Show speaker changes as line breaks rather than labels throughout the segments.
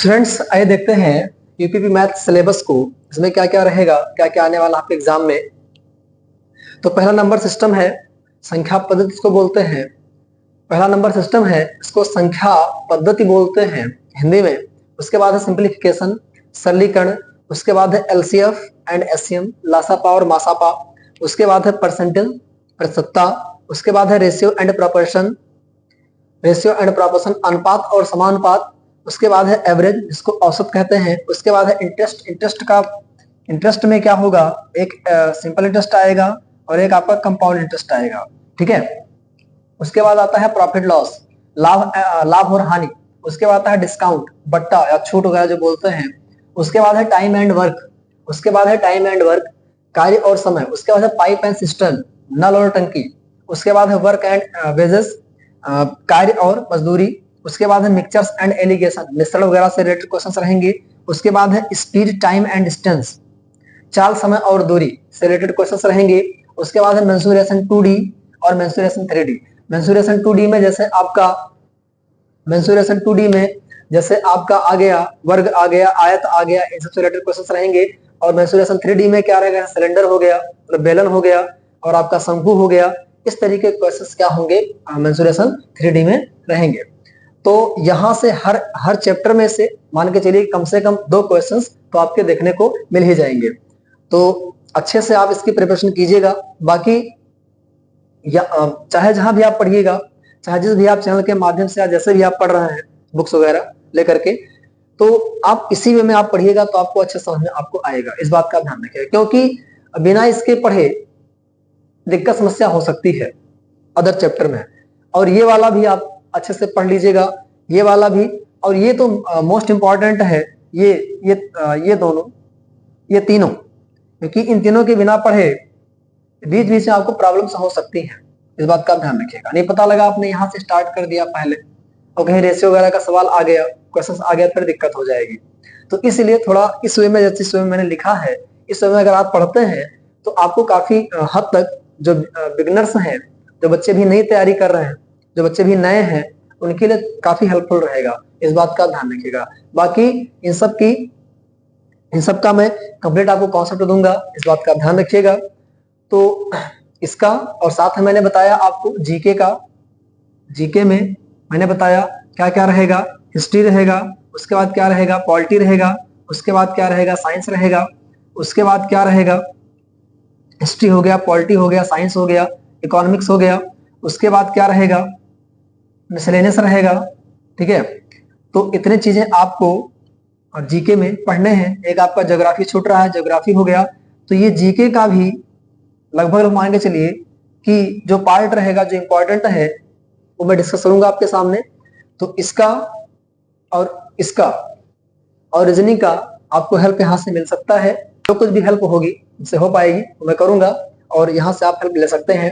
Students आइए देखते हैं यूपीपी मैथ सिलेबस को। इसमें क्या क्या रहेगा, क्या क्या आने वाला आपके एग्जाम में। तो पहला नंबर सिस्टम है, संख्या पद्धति इसको बोलते हैं। पहला नंबर सिस्टम है, इसको संख्या पद्धति बोलते हैं हिंदी में। उसके बाद है सिंप्लीफिकेशन, सरलीकरण। उसके बाद है एलसीएफ एंड एससीएम, लासापा और मासापा। उसके बाद है परसेंटेज, प्रतिशतता। उसके बाद है रेशियो एंड प्रोपोर्शन, अनुपात और समानुपात। उसके बाद है एवरेज, जिसको औसत कहते हैं। उसके बाद है इंटरेस्ट। इंटरेस्ट में क्या होगा, एक सिंपल इंटरेस्ट आएगा और एक आपका कंपाउंड इंटरेस्ट आएगा, ठीक है। उसके बाद आता है प्रॉफिट लॉस, लाभ और हानि। उसके बाद आता है डिस्काउंट, बट्टा या छूट वगैरह जो बोलते हैं। उसके बाद है टाइम एंड वर्क। कार्य और समय। उसके बाद है पाइप एंड सिस्टम, नल और टंकी। उसके बाद है वर्क एंड वेजेस, कार्य और मजदूरी। उसके बाद है मिक्सचर्स एंड एलिगेशन, मिश्रण वगैरह से रिलेटेड क्वेश्चंस रहेंगे। उसके बाद है स्पीड, टाइम एंड डिस्टेंस, चाल, समय और दूरी से रिलेटेड क्वेश्चंस रहेंगे। उसके बाद है मेंसुरेशन 2D और मेंसुरेशन 3D। मेंसुरेशन 2D में जैसे आपका आ गया वर्ग, आ गया आयत, आ गया, इन सबसे रिलेटेड क्वेश्चंस रहेंगे। और मेंसुरेशन 3D में क्या रहेगा, सिलेंडर हो गया, मतलब बेलन हो गया, और आपका शंकु हो गया। इस तरीके के क्वेश्चंस क्या होंगे, मेंसुरेशन 3D में रहेंगे। तो यहां से हर चैप्टर में से मान के चलिए कम से कम 2 क्वेश्चंस तो आपके देखने को मिल ही जाएंगे। तो अच्छे से आप इसकी प्रिपरेशन कीजिएगा। बाकी चाहे जहां भी आप पढ़िएगा, चाहे जिस भी आप चैनल के माध्यम से जैसे भी आप पढ़ रहे हैं बुक्स वगैरह लेकर के, तो आप इसी वे में आप पढ़िएगा तो आपको अच्छे समझ में आपको आएगा। इस बात का ध्यान रखिएगा, क्योंकि बिना इसके पढ़े दिक्कत समस्या हो सकती है अदर चैप्टर में। और ये वाला भी आप अच्छे से पढ़ लीजिएगा, ये वाला भी। और ये तो मोस्ट इंपॉर्टेंट है, ये दोनों, ये तीनों, क्योंकि इन तीनों के बिना पढ़े बीच बीच में आपको प्रॉब्लम्स हो सकती हैं। इस बात का ध्यान रखिएगा। नहीं पता लगा आपने यहाँ से स्टार्ट कर दिया पहले और कहीं रेशियो वगैरह का सवाल आ गया, क्वेश्चन आ गया, फिर दिक्कत हो जाएगी। तो इसलिए थोड़ा इस वे में, जैसे इस वे में मैंने लिखा है, इस वे में अगर आप पढ़ते हैं तो आपको काफी हद तक जो बिगनर्स हैं, जो बच्चे भी नई तैयारी कर रहे हैं, जो बच्चे भी नए हैं, उनके लिए काफी हेल्पफुल रहेगा। इस बात का ध्यान रखिएगा। बाकी इन सब का मैं कंप्लीट आपको कॉन्सेप्ट दूंगा, इस बात का ध्यान रखिएगा। तो इसका, और साथ में मैंने बताया आपको जीके में मैंने बताया क्या क्या रहेगा। हिस्ट्री रहेगा, उसके बाद क्या रहेगा, पॉलिटी रहेगा, उसके बाद क्या रहेगा, साइंस रहेगा, उसके बाद क्या रहेगा, हिस्ट्री हो गया, पॉलिटी हो गया, साइंस हो गया, इकोनॉमिक्स हो गया। उसके बाद क्या रहेगा, मिसलेनियस रहेगा, ठीक है। तो इतने चीजें आपको जीके में पढ़ने हैं। एक आपका ज्योग्राफी छूट रहा है, ज्योग्राफी हो गया। तो ये जीके का भी लगभग मान के चलिए कि जो पार्ट रहेगा, जो इंपॉर्टेंट है, वो मैं डिस्कस करूंगा आपके सामने। तो इसका और रीजनिंग का आपको हेल्प यहाँ से मिल सकता है। जो कुछ भी हेल्प होगी, मुझसे हो पाएगी, वो मैं करूंगा, और यहाँ से आप हेल्प ले सकते हैं।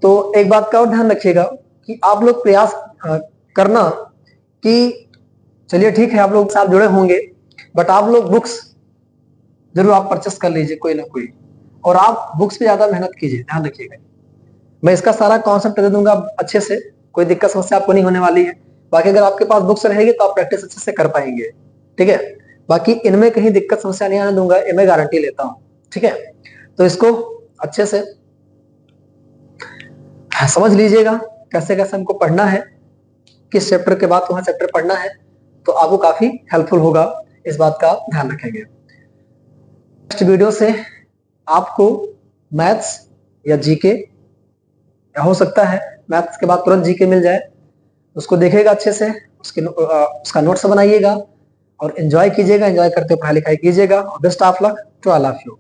तो एक बात का और ध्यान रखिएगा कि आप लोग प्रयास करना कि चलिए ठीक है, आप लोग साथ जुड़े होंगे, बट आप लोग बुक्स जरूर आप परचेस कर लीजिए कोई ना कोई, और आप बुक्स पे ज्यादा मेहनत कीजिए, ध्यान रखिएगा। मैं इसका सारा कॉन्सेप्ट दे दूंगा अच्छे से, कोई दिक्कत समस्या आपको नहीं होने वाली है। बाकी अगर आपके पास बुक्स रहेगी तो आप प्रैक्टिस अच्छे से कर पाएंगे, ठीक है। बाकी इनमें कहीं दिक्कत समस्या नहीं आने दूंगा, ये मैं गारंटी लेता हूं, ठीक है। तो इसको अच्छे से समझ लीजिएगा, कैसे कैसे हमको पढ़ना है, किस चैप्टर के बाद वहां चैप्टर पढ़ना है, तो आपको काफी हेल्पफुल होगा। इस बात का ध्यान रखेंगे। नेक्स्ट वीडियो से आपको मैथ्स या जीके, या हो सकता है मैथ्स के बाद तुरंत जीके मिल जाए, उसको देखिएगा अच्छे से, उसका नोट्स बनाइएगा और एंजॉय कीजिएगा। एंजॉय करते हुए पढ़ाई लिखाई कीजिएगा। Best of luck to all of you.